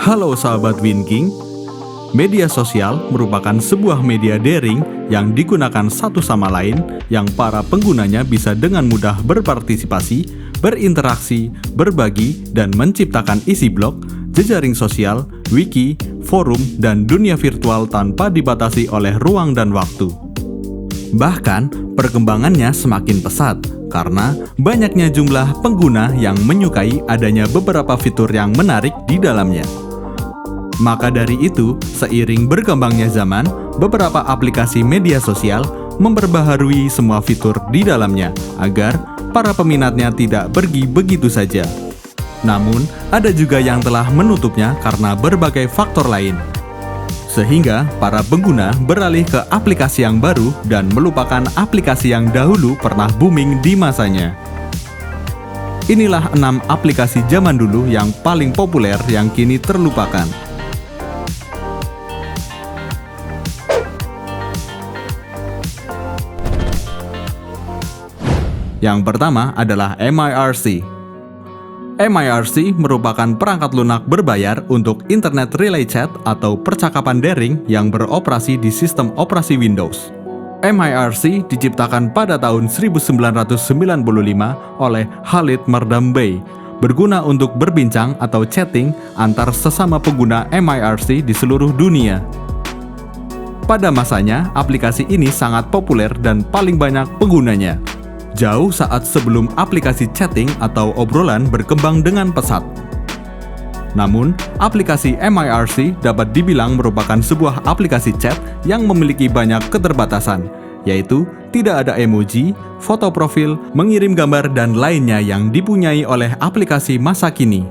Halo sahabat Winking, media sosial merupakan sebuah media daring yang digunakan satu sama lain yang para penggunanya bisa dengan mudah berpartisipasi, berinteraksi, berbagi, dan menciptakan isi blog, jejaring sosial, wiki, forum, dan dunia virtual tanpa dibatasi oleh ruang dan waktu. Bahkan, perkembangannya semakin pesat karena banyaknya jumlah pengguna yang menyukai adanya beberapa fitur yang menarik di dalamnya. Maka dari itu, seiring berkembangnya zaman, beberapa aplikasi media sosial memperbaharui semua fitur di dalamnya agar para peminatnya tidak pergi begitu saja. Namun, ada juga yang telah menutupnya karena berbagai faktor lain. Sehingga para pengguna beralih ke aplikasi yang baru dan melupakan aplikasi yang dahulu pernah booming di masanya. Inilah 6 aplikasi zaman dulu yang paling populer yang kini terlupakan. Yang pertama adalah MIRC. MIRC merupakan perangkat lunak berbayar untuk Internet Relay Chat atau percakapan daring yang beroperasi di sistem operasi Windows. MIRC diciptakan pada tahun 1995 oleh Khalid Mardam-Bey, berguna untuk berbincang atau chatting antar sesama pengguna MIRC di seluruh dunia. Pada masanya, aplikasi ini sangat populer dan paling banyak penggunanya. Jauh saat sebelum aplikasi chatting atau obrolan berkembang dengan pesat. Namun, aplikasi MIRC dapat dibilang merupakan sebuah aplikasi chat yang memiliki banyak keterbatasan, yaitu tidak ada emoji, foto profil, mengirim gambar, dan lainnya yang dipunyai oleh aplikasi masa kini.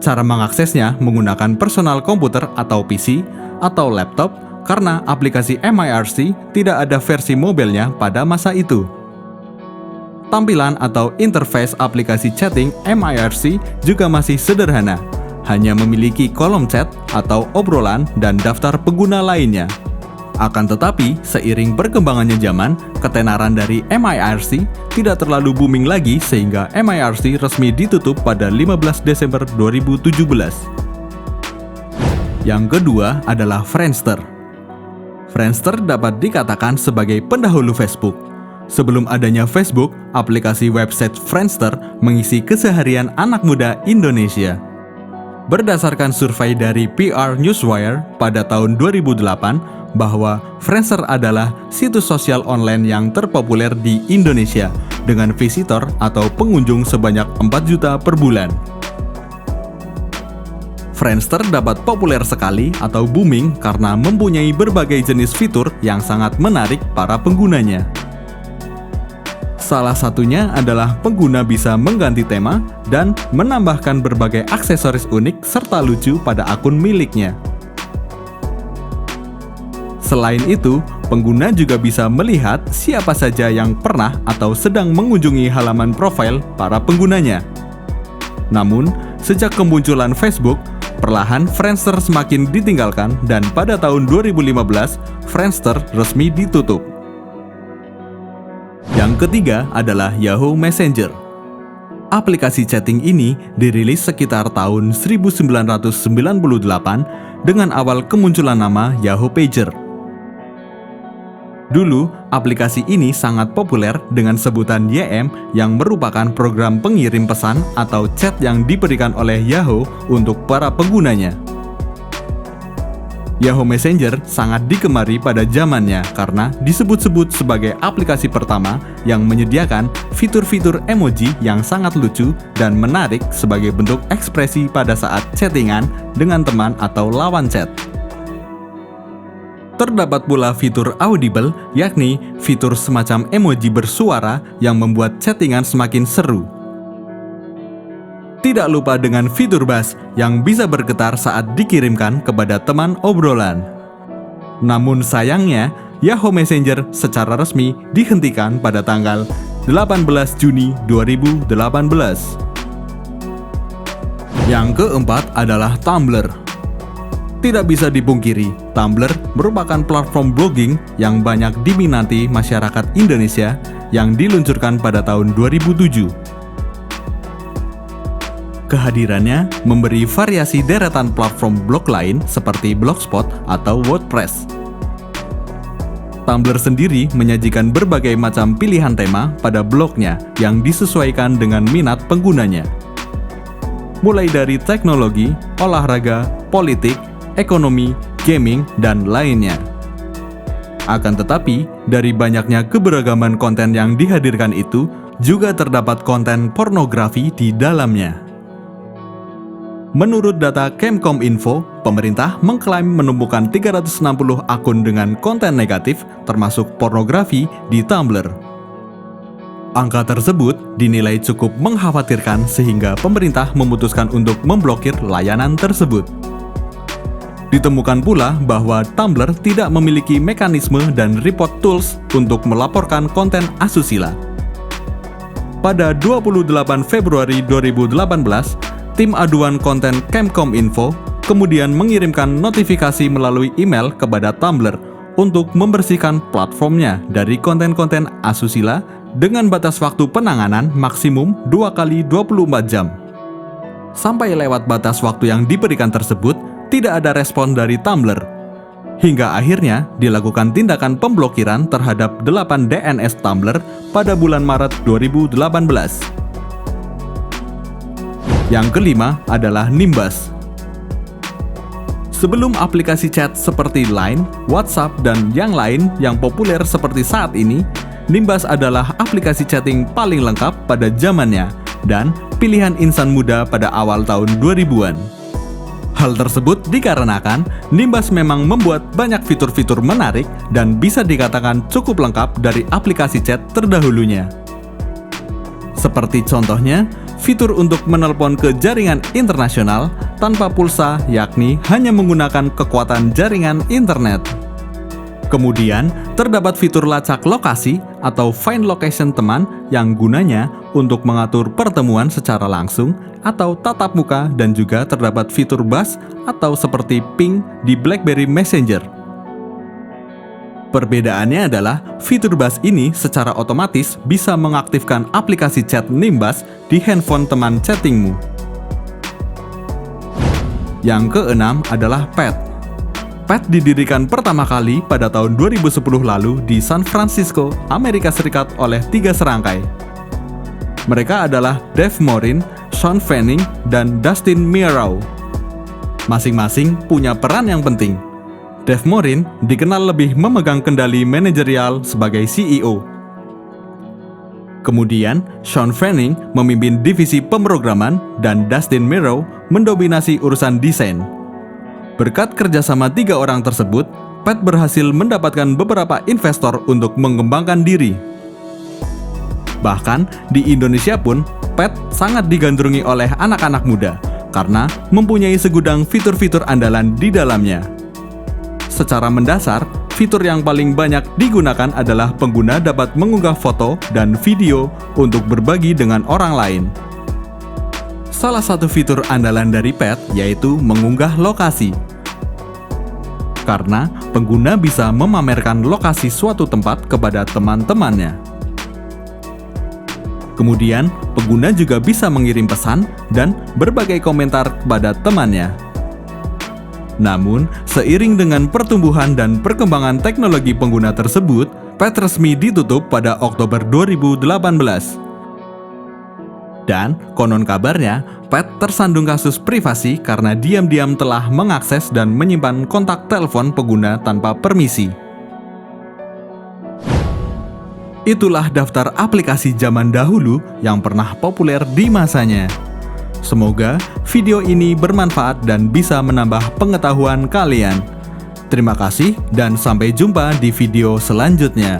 Cara mengaksesnya menggunakan personal komputer atau PC atau laptop karena aplikasi MIRC tidak ada versi mobilnya pada masa itu. Tampilan atau interface aplikasi chatting MIRC juga masih sederhana, hanya memiliki kolom chat atau obrolan dan daftar pengguna lainnya. Akan tetapi, seiring perkembangannya zaman, ketenaran dari MIRC tidak terlalu booming lagi sehingga MIRC resmi ditutup pada 15 Desember 2017. Yang kedua adalah Friendster. Friendster dapat dikatakan sebagai pendahulu Facebook. Sebelum adanya Facebook, aplikasi website Friendster mengisi keseharian anak muda Indonesia. Berdasarkan survei dari PR Newswire pada tahun 2008, bahwa Friendster adalah situs sosial online yang terpopuler di Indonesia dengan visitor atau pengunjung sebanyak 4 juta per bulan. Friendster dapat populer sekali atau booming karena mempunyai berbagai jenis fitur yang sangat menarik para penggunanya. Salah satunya adalah pengguna bisa mengganti tema dan menambahkan berbagai aksesoris unik serta lucu pada akun miliknya. Selain itu, pengguna juga bisa melihat siapa saja yang pernah atau sedang mengunjungi halaman profil para penggunanya. Namun, sejak kemunculan Facebook, perlahan Friendster semakin ditinggalkan dan pada tahun 2015, Friendster resmi ditutup. Yang ketiga adalah Yahoo Messenger. Aplikasi chatting ini dirilis sekitar tahun 1998 dengan awal kemunculan nama Yahoo Pager. Dulu, aplikasi ini sangat populer dengan sebutan YM yang merupakan program pengirim pesan atau chat yang diberikan oleh Yahoo untuk para penggunanya. Yahoo Messenger sangat digemari pada zamannya karena disebut-sebut sebagai aplikasi pertama yang menyediakan fitur-fitur emoji yang sangat lucu dan menarik sebagai bentuk ekspresi pada saat chattingan dengan teman atau lawan chat. Terdapat pula fitur audible, yakni fitur semacam emoji bersuara yang membuat chattingan semakin seru. Tidak lupa dengan fitur bass yang bisa bergetar saat dikirimkan kepada teman obrolan. Namun sayangnya, Yahoo Messenger secara resmi dihentikan pada tanggal 18 Juni 2018. Yang keempat adalah Tumblr. Tidak bisa dipungkiri, Tumblr merupakan platform blogging yang banyak diminati masyarakat Indonesia yang diluncurkan pada tahun 2007. Kehadirannya memberi variasi deretan platform blog lain seperti Blogspot atau WordPress. Tumblr sendiri menyajikan berbagai macam pilihan tema pada blognya yang disesuaikan dengan minat penggunanya. Mulai dari teknologi, olahraga, politik, ekonomi, gaming, dan lainnya. Akan tetapi, dari banyaknya keberagaman konten yang dihadirkan itu, juga terdapat konten pornografi di dalamnya. Menurut data Kemkominfo, pemerintah mengklaim menemukan 360 akun dengan konten negatif, termasuk pornografi, di Tumblr. Angka tersebut dinilai cukup mengkhawatirkan sehingga pemerintah memutuskan untuk memblokir layanan tersebut. Ditemukan pula bahwa Tumblr tidak memiliki mekanisme dan report tools untuk melaporkan konten asusila. Pada 28 Februari 2018, tim aduan konten Kemkominfo kemudian mengirimkan notifikasi melalui email kepada Tumblr untuk membersihkan platformnya dari konten-konten asusila dengan batas waktu penanganan maksimum 2 kali 24 jam. Sampai lewat batas waktu yang diberikan tersebut, tidak ada respon dari Tumblr. Hingga akhirnya dilakukan tindakan pemblokiran terhadap 8 DNS Tumblr pada bulan Maret 2018. Yang kelima adalah Nimbus. Sebelum aplikasi chat seperti Line, WhatsApp, dan yang lain yang populer seperti saat ini, Nimbus adalah aplikasi chatting paling lengkap pada zamannya dan pilihan insan muda pada awal tahun 2000-an. Hal tersebut dikarenakan Nimbus memang membuat banyak fitur-fitur menarik dan bisa dikatakan cukup lengkap dari aplikasi chat terdahulunya. Seperti contohnya, fitur untuk menelpon ke jaringan internasional tanpa pulsa, yakni hanya menggunakan kekuatan jaringan internet. Kemudian, terdapat fitur lacak lokasi atau find location teman yang gunanya untuk mengatur pertemuan secara langsung atau tatap muka, dan juga terdapat fitur buzz atau seperti ping di BlackBerry Messenger. Perbedaannya adalah fitur buzz ini secara otomatis bisa mengaktifkan aplikasi chat Nimbus di handphone teman chattingmu. Yang keenam adalah Pet. Pet didirikan pertama kali pada tahun 2010 lalu di San Francisco, Amerika Serikat oleh 3 serangkai. Mereka adalah Dave Morin, Sean Fanning, dan Dustin Mearow. Masing-masing punya peran yang penting. Dave Morin dikenal lebih memegang kendali manajerial sebagai CEO. Kemudian, Sean Fanning memimpin divisi pemrograman dan Dustin Mearow mendominasi urusan desain. Berkat kerjasama 3 orang tersebut, Pet berhasil mendapatkan beberapa investor untuk mengembangkan diri. Bahkan, di Indonesia pun, Pet sangat digandrungi oleh anak-anak muda karena mempunyai segudang fitur-fitur andalan di dalamnya. Secara mendasar, fitur yang paling banyak digunakan adalah pengguna dapat mengunggah foto dan video untuk berbagi dengan orang lain. Salah satu fitur andalan dari Pet yaitu mengunggah lokasi. Karena pengguna bisa memamerkan lokasi suatu tempat kepada teman-temannya. Kemudian, pengguna juga bisa mengirim pesan dan berbagai komentar kepada temannya. Namun, seiring dengan pertumbuhan dan perkembangan teknologi pengguna tersebut, Pet resmi ditutup pada Oktober 2018. Dan, konon kabarnya, Pet tersandung kasus privasi karena diam-diam telah mengakses dan menyimpan kontak telepon pengguna tanpa permisi. Itulah daftar aplikasi zaman dahulu yang pernah populer di masanya. Semoga video ini bermanfaat dan bisa menambah pengetahuan kalian. Terima kasih dan sampai jumpa di video selanjutnya.